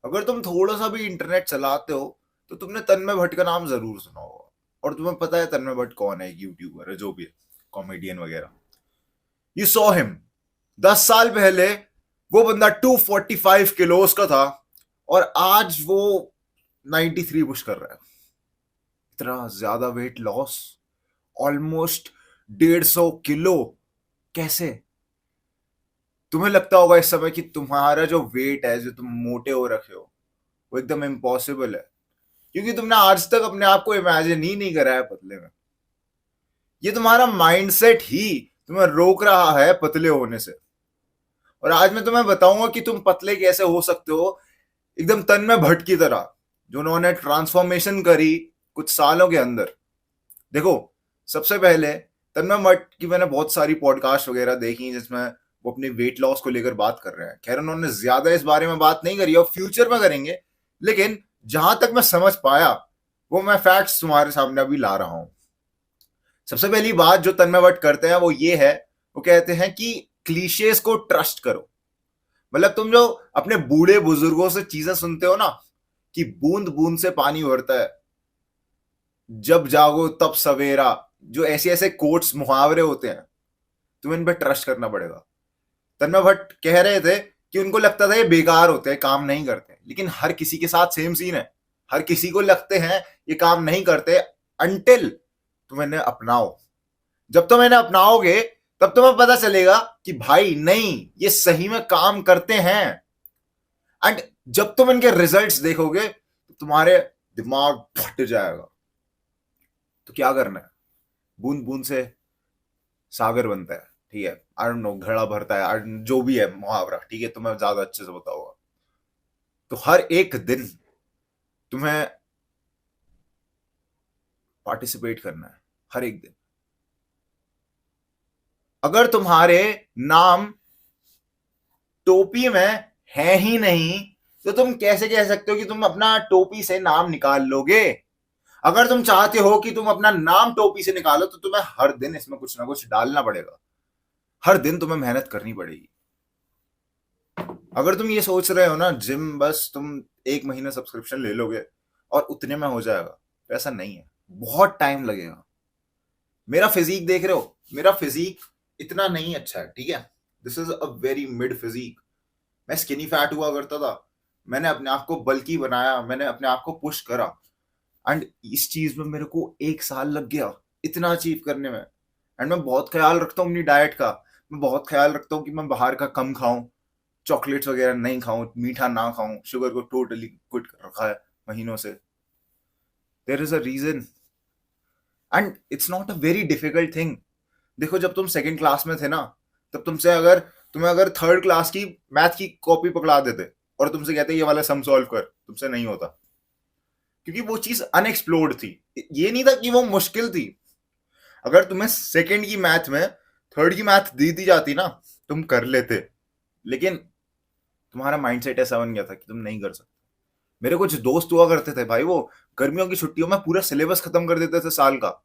अगर तुम थोड़ा सा भी इंटरनेट चलाते हो तो तुमने तन्मय भट्ट का नाम जरूर सुना होगा। और तुम्हें पता है तन्मय भट्ट कौन है, यूट्यूबर है, जो भी है, कॉमेडियन वगैरह। यू सॉ हिम 10 साल पहले वो बंदा 245 किलोस का था और आज वो 93 पुश कर रहा है। इतना ज्यादा वेट लॉस, ऑलमोस्ट 150 किलो। कैसे? तुम्हें लगता होगा इस समय कि तुम्हारा जो वेट है, जो तुम मोटे हो रखे हो, वो एकदम इम्पॉसिबल है, क्योंकि तुमने आज तक अपने आप को इमेजिन ही नहीं करा है पतले में। ये तुम्हारा माइंडसेट ही तुम्हें रोक रहा है पतले होने से। और आज मैं तुम्हें बताऊंगा कि तुम पतले कैसे हो सकते हो, एकदम तन्मय भट्ट की तरह, जो उन्होंने ट्रांसफॉर्मेशन करी कुछ सालों के अंदर। देखो, सबसे पहले तन्मय भट्ट की मैंने बहुत सारी पॉडकास्ट वगैरह देखी जिसमें वो अपने वेट लॉस को लेकर बात कर रहे हैं। खैर, उन्होंने ज्यादा इस बारे में बात नहीं करी और फ्यूचर में करेंगे, लेकिन जहां तक मैं समझ पाया वो मैं फैक्ट्स तुम्हारे सामने अभी ला रहा हूं। सबसे पहली बात जो तन्मय भट्ट करते हैं वो ये है, वो कहते हैं कि क्लीशेस को ट्रस्ट करो। मतलब तुम जो अपने बूढ़े बुजुर्गों से चीजें सुनते हो ना, कि बूंद बूंद से पानी भरता है, जब जागो तब सवेरा, जो ऐसे ऐसे कोट्स मुहावरे होते हैं, तुम्हें इन पे ट्रस्ट करना पड़ेगा। तन्मय भट्ट कह रहे थे कि उनको लगता था ये बेकार होते हैं, काम नहीं करते, लेकिन हर किसी के साथ सेम सीन है। हर किसी को लगते हैं ये काम नहीं करते, अंटिल तुम इन्हें अपनाओ। जब तुम इन्हें अपनाओगे तब तुम्हें पता चलेगा कि भाई नहीं, ये सही में काम करते हैं। एंड जब तुम इनके रिजल्ट्स देखोगे तो तुम्हारे दिमाग फट जाएगा। तो क्या करना है? बूंद बूंद से सागर बनता है, ठीक है, आई डोंट नो, घड़ा भरता है, जो भी है मुहावरा, ठीक है, तुम्हें ज्यादा अच्छे से बताऊंगा। तो हर एक दिन तुम्हें पार्टिसिपेट करना है, हर एक दिन। अगर तुम्हारे नाम टोपी में है ही नहीं तो तुम कैसे कह सकते हो कि तुम अपना टोपी से नाम निकाल लोगे? अगर तुम चाहते हो कि तुम अपना नाम टोपी से निकालो तो तुम्हें हर दिन इसमें कुछ ना कुछ डालना पड़ेगा, हर दिन तुम्हें मेहनत करनी पड़ेगी। अगर तुम ये सोच रहे हो ना जिम बस तुम 1 महीना सब्सक्रिप्शन ले लोगे और उतने में हो जाएगा, तो ऐसा नहीं है, बहुत टाइम लगेगा। मेरा फिजिक देख रहे हो, मेरा फिजिक इतना नहीं अच्छा है, ठीक है, this is a very mid physique. मैं स्किनी फैट हुआ करता था, मैंने अपने आप को बल्की बनाया, मैंने अपने आप को पुश करा, एंड इस चीज में मेरे को 1 साल लग गया इतना अचीव करने में। एंड मैं बहुत ख्याल रखता हूँ अपनी डाइट का, मैं बहुत ख्याल रखता हूँ कि मैं बाहर का कम खाऊं, चॉकलेट्स वगैरह नहीं खाऊं, मीठा ना खाऊं, शुगर को टोटली क्विट कर रखा है महीनों से। There is a reason, and it's not a very difficult thing. देखो, जब तुम सेकंड क्लास में थे ना, तब तुमसे अगर तुम्हें अगर थर्ड क्लास की मैथ की कॉपी पकड़ा देते और तुमसे कहते ये वाला सम सॉल्व कर, तुमसे नहीं होता, क्योंकि वो चीज अनएक्सप्लोर्ड थी। ये नहीं था कि वो मुश्किल थी। अगर तुम्हें सेकंड की मैथ में थर्ड की मैथ दी दी जाती ना, तुम कर लेते, लेकिन तुम्हारा माइंडसेट ऐसा बन गया था कि तुम नहीं कर सकते। मेरे कुछ दोस्त हुआ करते थे भाई, वो गर्मियों की छुट्टियों में पूरा सिलेबस खत्म कर देते थे साल का,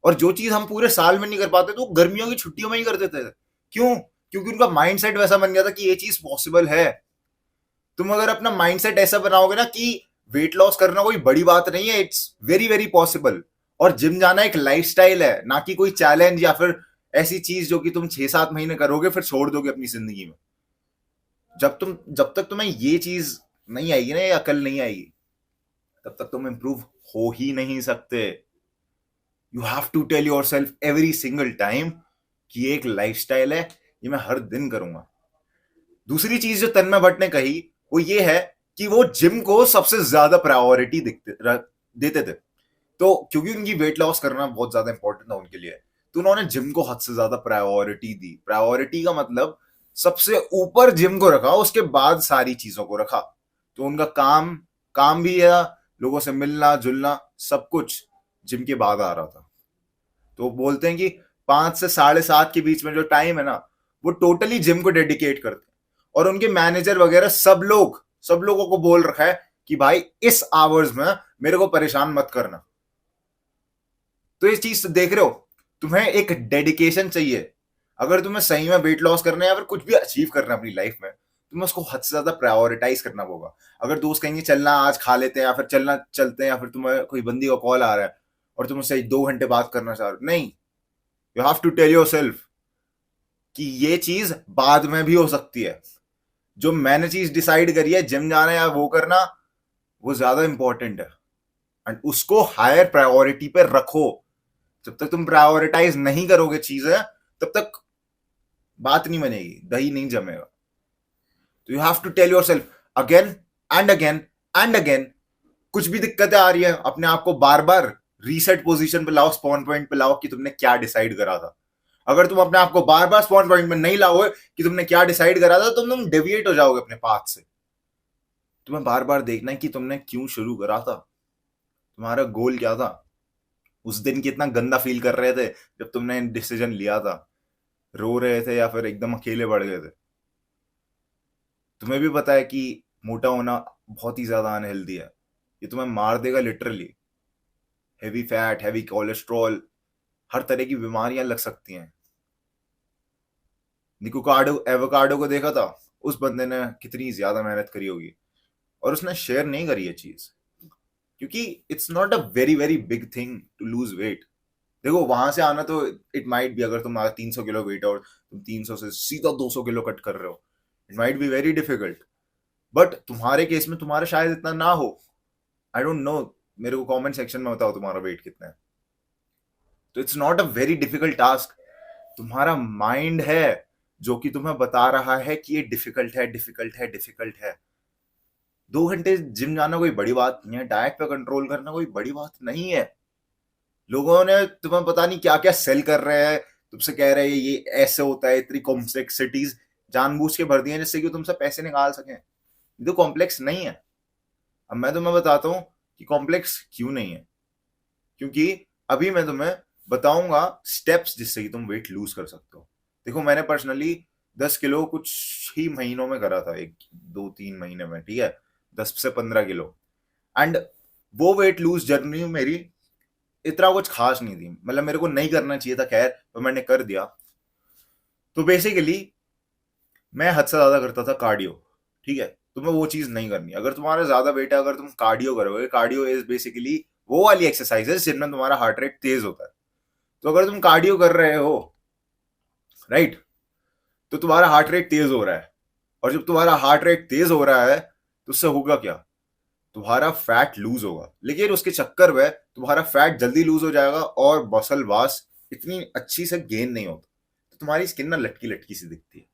और जो चीज हम पूरे साल में नहीं कर पाते तो वो गर्मियों की छुट्टियों में ही कर देते थे। क्यों? क्योंकि उनका माइंडसेट वैसा बन गया था कि ये चीज पॉसिबल है। तुम अगर अपना माइंडसेट ऐसा बनाओगे ना कि वेट लॉस करना कोई बड़ी बात नहीं है, इट्स वेरी वेरी पॉसिबल, और जिम जाना एक लाइफस्टाइल है, ना कि कोई चैलेंज या फिर ऐसी चीज जो कि तुम 6-7 महीने करोगे फिर छोड़ दोगे अपनी जिंदगी में। जब तक तुम्हें ये चीज नहीं आएगी ना, ये अकल नहीं आएगी, तब तक तुम इंप्रूव हो ही नहीं सकते। You have to tell yourself every single time कि ये एक लाइफस्टाइल है, ये मैं हर दिन करूंगा। दूसरी चीज जो तन्मय भट्ट ने कही वो ये है कि वो जिम को सबसे ज्यादा प्रायोरिटी देते थे। तो क्योंकि उनकी वेट लॉस करना बहुत ज्यादा इंपॉर्टेंट था उनके लिए, तो उन्होंने जिम को हद से ज्यादा प्रायोरिटी दी। प्रायोरिटी का मतलब सबसे ऊपर जिम को रखा, उसके बाद सारी चीजों को रखा। तो उनका काम काम भी है, लोगों से मिलना जुलना सब कुछ जिम के बाद आ रहा था। तो बोलते हैं कि 5 से 7:30 के बीच में जो टाइम है ना, वो टोटली जिम को डेडिकेट करते हैं। और उनके मैनेजर वगैरह सब लोगों को बोल रखा है कि भाई इस आवर्स में मेरे को परेशान मत करना। तो ये चीज देख रहे हो, तुम्हें एक डेडिकेशन चाहिए। अगर तुम्हें सही में वेट लॉस करना है या फिर कुछ भी अचीव करना है अपनी लाइफ में, तुम्हें उसको हद से ज्यादा प्रायोरिटाइज करना होगा। अगर दोस्त कहेंगे चलना आज खा लेते हैं, या फिर चलना चलते हैं, या फिर तुम्हें कोई बंदी का कॉल आ रहा है और तुम उससे 2 घंटे बात करना चाह रहे हो, नहीं, you have to tell yourself कि ये चीज बाद में भी हो सकती है। जो मैंने चीज डिसाइड करी है, जिम जाना या वो करना, वो ज्यादा इंपॉर्टेंट है, एंड उसको हायर प्रायोरिटी पे रखो। जब तक तुम प्रायोरिटाइज नहीं करोगे चीजें, तब तक बात नहीं बनेगी, दही नहीं जमेगा। तो you have to tell yourself again and again and again. कुछ भी दिक्कतें आ रही है, अपने आप को बार बार रीसेट पोजीशन पे लाओ, स्पॉन पॉइंट पे लाओ कि तुमने क्या डिसाइड करा था। अगर तुम अपने आप को बार बार स्पॉन पॉइंट में नहीं लाओगे कि तुमने क्या डिसाइड करा था, तो तुम डेविएट हो जाओगे अपने पाथ से। तुम्हें बार बार देखना है कि तुमने क्यों शुरू करा था, तुम्हारा गोल क्या था, उस दिन कितना गंदा फील कर रहे थे जब तुमने डिसीजन लिया था, रो रहे थे या फिर एकदम अकेले बढ़ गए थे। तुम्हें भी पता है कि मोटा होना बहुत ही ज्यादा अनहेल्दी है, ये तुम्हें मार देगा literally. Heavy fat, heavy cholesterol, हर तरह की बीमारियां लग सकती हैं। निकोकार्डो एवोकाडो को देखा था, उस बंदे ने कितनी ज्यादा मेहनत करी होगी, और उसने शेयर नहीं करी ये चीज, क्योंकि it's not a very very big thing to lose weight. देखो वहां से आना तो इट माइट बी, अगर तुम्हारा 300 किलो वेट है और तुम 300 से सीधा 200 किलो कट कर रहे हो, it might be very difficult. But तुम्हारे केस में तुम्हारा शायद इतना ना हो, आई डोंट नो, मेरे को कमेंट सेक्शन में बताओ तुम्हारा वेट कितना है। तो it's not a very difficult task. तुम्हारा माइंड है जो कि तुम्हें बता रहा है कि ये डिफिकल्ट है, डिफिकल्ट है, डिफिकल्ट है। 2 घंटे जिम जाना कोई बड़ी बात नहीं है, डाइट पे कंट्रोल करना कोई बड़ी बात नहीं है। लोगों ने तुम्हें पता नहीं क्या क्या सेल कर रहे हैं, तुमसे कह रहे हैं ये ऐसे होता है, इतनी कॉम्प्लेक्सिटीज जानबूझ के भर दी हैं जिससे कि तुमसे पैसे निकाल सकें। ये तो कॉम्प्लेक्स नहीं है। अब मैं तुम्हें बताता हूँ कि कॉम्प्लेक्स क्यों नहीं है, क्योंकि अभी मैं तुम्हें बताऊंगा स्टेप्स जिससे कि तुम वेट लूज कर सकते हो। देखो मैंने पर्सनली 10 किलो कुछ ही महीनों में करा था, 1 2 3 महीने में, ठीक है, 10 से 15 किलो। एंड वो वेट लूज जर्नी मेरी इतना कुछ खास नहीं थी, मतलब मेरे को नहीं करना चाहिए था, खैर तो मैंने कर दिया। तो बेसिकली मैं हद से ज्यादा करता था कार्डियो, ठीक है। तुम्हें वो चीज नहीं करनी। अगर तुम्हारा ज्यादा वेट है, अगर तुम कार्डियो करोगे, कार्डियो इज बेसिकली वो वाली एक्सरसाइजेस जिनमें तुम्हारा हार्ट रेट तेज होता है। तो अगर तुम कार्डियो कर रहे हो, राइट, तो तुम्हारा हार्ट रेट तेज हो रहा है, और जब तुम्हारा हार्ट रेट तेज हो रहा है तो उससे होगा क्या, तुम्हारा फैट लूज होगा, लेकिन उसके चक्कर में तुम्हारा फैट जल्दी लूज हो जाएगा और मसल मास इतनी अच्छी से गेन नहीं होता, तो तुम्हारी स्किन ना लटकी लटकी सी दिखती है।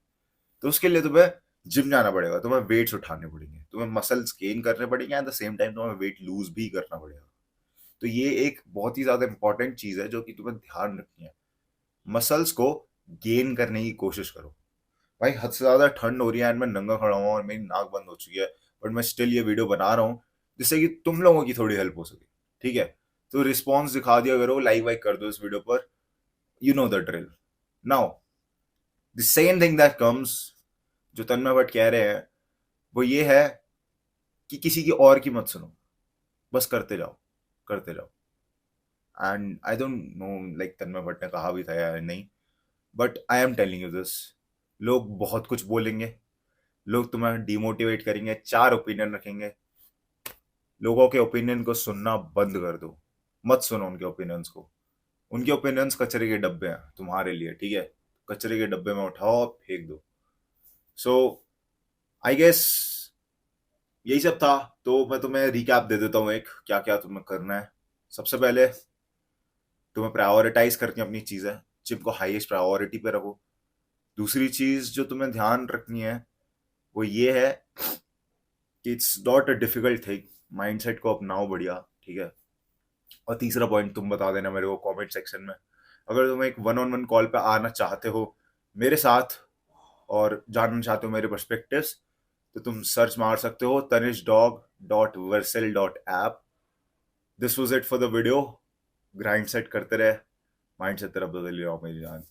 तो उसके लिए तुम्हें जिम जाना पड़ेगा, तुम्हें वेट्स उठाने पड़ेंगे, तुम्हें मसल्स गेन करने पड़ेंगे, एट द सेम टाइम तुम्हें वेट लूज भी करना पड़ेगा। तो ये एक बहुत ही ज्यादा इंपॉर्टेंट चीज है जो कि तुम्हें ध्यान रखनी है। मसल्स को गेन करने की कोशिश करो। भाई हद से ज्यादा ठंड हो रही है एंड मैं नंगा खड़ा हूँ और मेरी नाक बंद हो चुकी है, बट मैं स्टिल ये वीडियो बना रहा हूँ जिससे कि तुम लोगों की थोड़ी हेल्प हो सके, ठीक है। तो रिस्पॉन्स दिखा दिया करो, लाइक वाइक कर दो इस वीडियो पर, you know the drill. Now the same thing that comes, जो तन्मय भट्ट कह रहे हैं, वो ये है कि किसी की और की मत सुनो, बस करते जाओ, करते जाओ। And I don't know like Tanmay Bhatt ने कहा भी था या नहीं, but I am telling you this, लोग बहुत कुछ बोलेंगे, लोग तुम्हें डिमोटिवेट करेंगे, 4 ओपिनियन रखेंगे। लोगों के ओपिनियन को सुनना बंद कर दो, मत सुनो उनके ओपिनियंस को। उनके ओपिनियंस कचरे के डब्बे हैं तुम्हारे लिए, ठीक है, कचरे के डब्बे में उठाओ फेंक दो। सो आई गेस यही सब था। तो मैं तुम्हें रिकैप दे देता हूँ एक, क्या क्या तुम्हें करना है। सबसे पहले तुम्हें प्रायोरिटाइज करनी है अपनी चीजें, जिम को हाईएस्ट प्रायोरिटी पे रखो। दूसरी चीज जो तुम्हें ध्यान रखनी है वो ये है कि it's not a difficult thing, mindset को अपनाओ बढ़िया, ठीक है। और तीसरा पॉइंट तुम बता देना मेरे को कमेंट सेक्शन में, अगर तुम एक 1-on-1 कॉल पे आना चाहते हो मेरे साथ और जानना चाहते हो मेरे पर्सपेक्टिव्स, तो तुम सर्च मार सकते हो tanishDog.Vercel.app। This was it for the video. Grind set करते रहे, माइंड सेट तरफ बदल रहा हूँ मेरी जान।